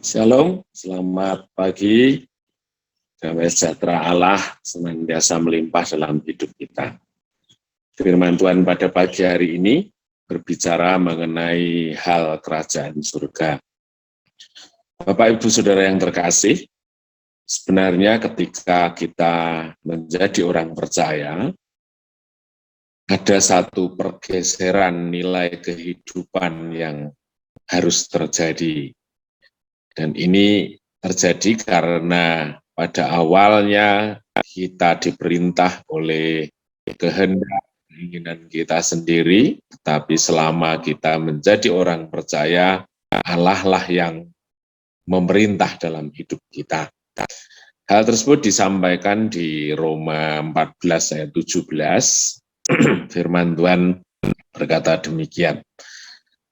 Shalom, selamat pagi. Damai sejahtera Allah senantiasa melimpah dalam hidup kita. Firman Tuhan pada pagi hari ini berbicara mengenai hal kerajaan surga. Bapak, Ibu, Saudara yang terkasih, sebenarnya ketika kita menjadi orang percaya, ada satu pergeseran nilai kehidupan yang harus terjadi. Dan ini terjadi karena pada awalnya kita diperintah oleh kehendak keinginan kita sendiri, tetapi selama kita menjadi orang percaya, Allah lah yang memerintah dalam hidup kita. Hal tersebut disampaikan di Roma 14 ayat 17, firman Tuhan berkata demikian.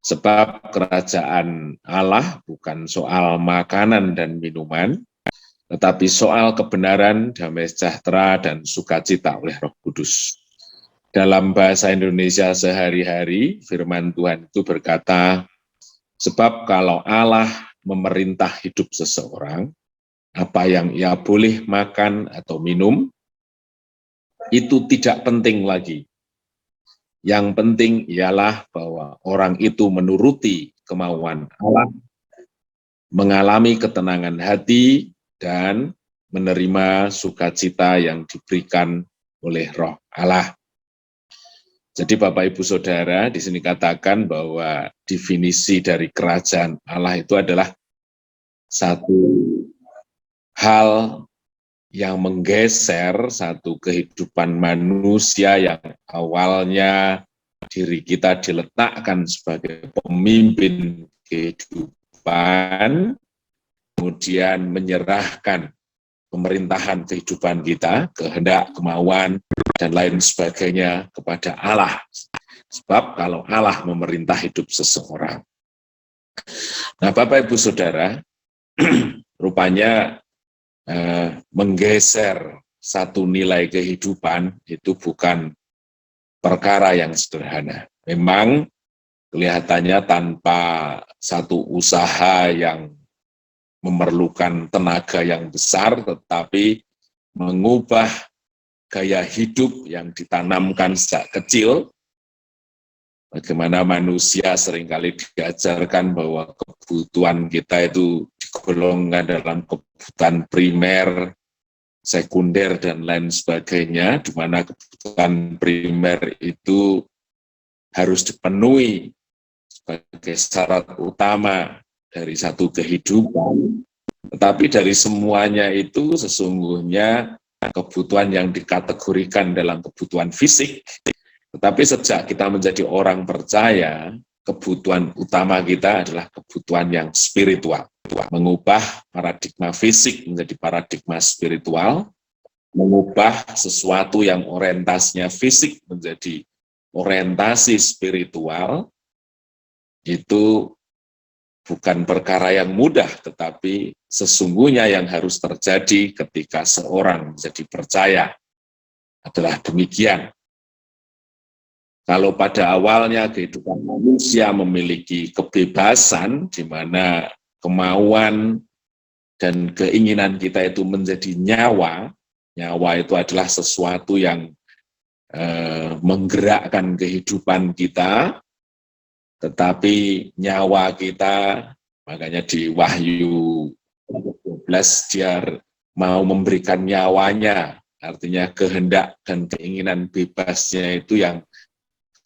Sebab kerajaan Allah bukan soal makanan dan minuman, tetapi soal kebenaran, damai sejahtera, dan sukacita oleh Roh Kudus. Dalam bahasa Indonesia sehari-hari, firman Tuhan itu berkata, sebab kalau Allah memerintah hidup seseorang, apa yang ia boleh makan atau minum, itu tidak penting lagi. Yang penting ialah bahwa orang itu menuruti kemauan Allah, mengalami ketenangan hati, dan menerima sukacita yang diberikan oleh Roh Allah. Jadi Bapak Ibu Saudara, di sini katakan bahwa definisi dari kerajaan Allah itu adalah satu hal yang menggeser satu kehidupan manusia yang awalnya diri kita diletakkan sebagai pemimpin kehidupan, kemudian menyerahkan pemerintahan kehidupan kita, kehendak, kemauan, dan lain sebagainya kepada Allah. Sebab kalau Allah memerintah hidup seseorang. Nah, Bapak Ibu Saudara, rupanya menggeser satu nilai kehidupan itu bukan perkara yang sederhana. Memang kelihatannya tanpa satu usaha yang memerlukan tenaga yang besar, tetapi mengubah gaya hidup yang ditanamkan sejak kecil. Bagaimana manusia seringkali diajarkan bahwa kebutuhan kita itu digolongkan dalam kebutuhan primer, sekunder, dan lain sebagainya, di mana kebutuhan primer itu harus dipenuhi sebagai syarat utama dari satu kehidupan. Tetapi dari semuanya itu sesungguhnya kebutuhan yang dikategorikan dalam kebutuhan fisik. Tetapi sejak kita menjadi orang percaya, kebutuhan utama kita adalah kebutuhan yang spiritual. Mengubah paradigma fisik menjadi paradigma spiritual, mengubah sesuatu yang orientasinya fisik menjadi orientasi spiritual, itu bukan perkara yang mudah, tetapi sesungguhnya yang harus terjadi ketika seorang menjadi percaya adalah demikian. Kalau pada awalnya kehidupan manusia memiliki kebebasan, di mana kemauan dan keinginan kita itu menjadi nyawa, nyawa itu adalah sesuatu yang menggerakkan kehidupan kita, tetapi nyawa kita, makanya di Wahyu 12 dia mau memberikan nyawanya, artinya kehendak dan keinginan bebasnya itu yang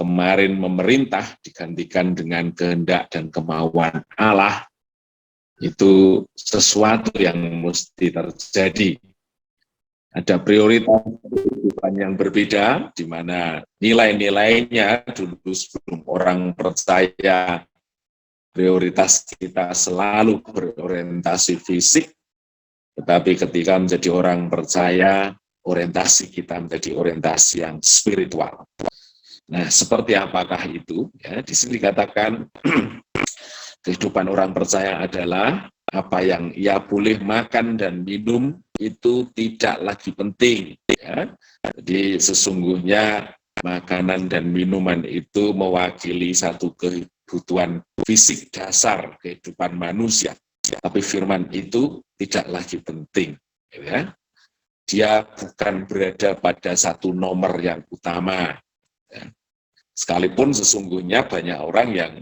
kemarin memerintah digantikan dengan kehendak dan kemauan Allah, itu sesuatu yang mesti terjadi. Ada prioritas kehidupan yang berbeda, di mana nilai-nilainya dulu sebelum orang percaya, prioritas kita selalu berorientasi fisik, tetapi ketika menjadi orang percaya, orientasi kita menjadi orientasi yang spiritual. Nah, seperti apakah itu? Ya, di sini dikatakan kehidupan orang percaya adalah apa yang ia boleh makan dan minum itu tidak lagi penting. Ya. Jadi sesungguhnya makanan dan minuman itu mewakili satu kebutuhan fisik dasar kehidupan manusia. manusia. Tapi firman itu tidak lagi penting. Ya. Dia bukan berada pada satu nomor yang utama. Ya. Sekalipun sesungguhnya banyak orang yang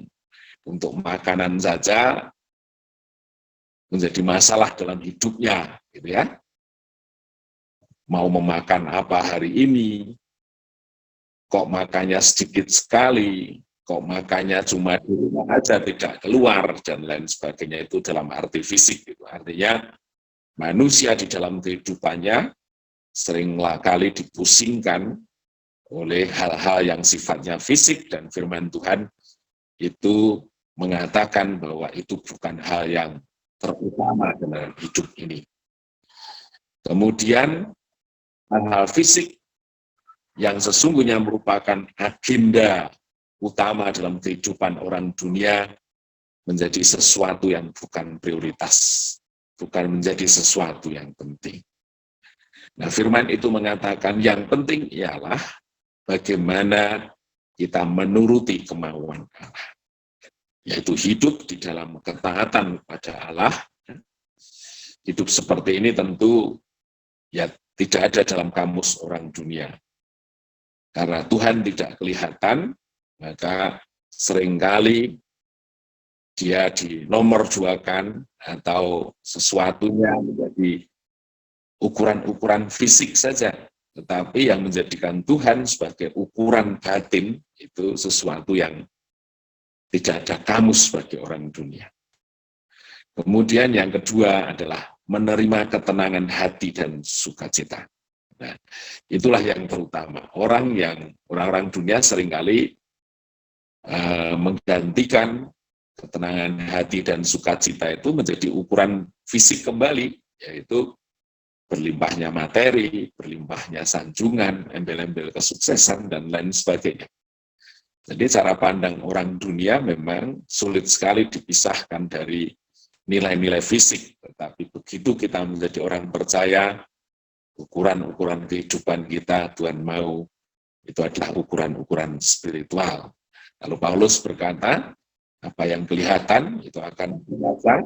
untuk makanan saja menjadi masalah dalam hidupnya, gitu ya. Mau memakan apa hari ini, kok makannya sedikit sekali, kok makannya cuma di rumah aja tidak keluar, dan lain sebagainya, itu dalam arti fisik. Gitu. Artinya manusia di dalam kehidupannya seringlah kali dipusingkan oleh hal-hal yang sifatnya fisik, dan firman Tuhan itu mengatakan bahwa itu bukan hal yang terutama dalam hidup ini. Kemudian hal-hal fisik yang sesungguhnya merupakan agenda utama dalam kehidupan orang dunia menjadi sesuatu yang bukan prioritas, bukan menjadi sesuatu yang penting. Nah, firman itu mengatakan yang penting ialah bagaimana kita menuruti kemauan Allah, yaitu hidup di dalam ketaatan kepada Allah. Hidup seperti ini tentu ya tidak ada dalam kamus orang dunia. Karena Tuhan tidak kelihatan, maka seringkali dia dinomorduakan atau sesuatunya menjadi ukuran-ukuran fisik saja. Tetapi yang menjadikan Tuhan sebagai ukuran batin itu sesuatu yang tidak ada kamus bagi orang dunia. Kemudian yang kedua adalah menerima ketenangan hati dan sukacita. Nah, itulah yang terutama. Orang-orang dunia seringkali menggantikan ketenangan hati dan sukacita itu menjadi ukuran fisik kembali, yaitu berlimpahnya materi, berlimpahnya sanjungan, embel-embel kesuksesan, dan lain sebagainya. Jadi cara pandang orang dunia memang sulit sekali dipisahkan dari nilai-nilai fisik, tetapi begitu kita menjadi orang percaya, ukuran-ukuran kehidupan kita, Tuhan mau, itu adalah ukuran-ukuran spiritual. Lalu Paulus berkata, apa yang kelihatan itu akan binasa,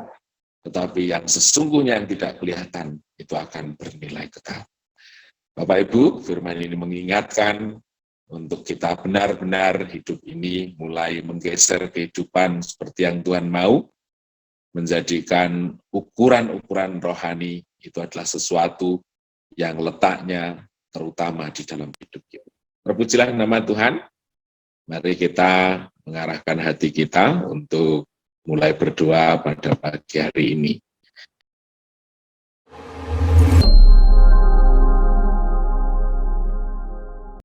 tetapi yang sesungguhnya yang tidak kelihatan itu akan bernilai kekal. Bapak Ibu, firman ini mengingatkan untuk kita benar-benar hidup ini mulai menggeser kehidupan seperti yang Tuhan mau, menjadikan ukuran-ukuran rohani itu adalah sesuatu yang letaknya terutama di dalam hidup kita. Terpujilah nama Tuhan. Mari kita mengarahkan hati kita untuk mulai berdoa pada pagi hari ini.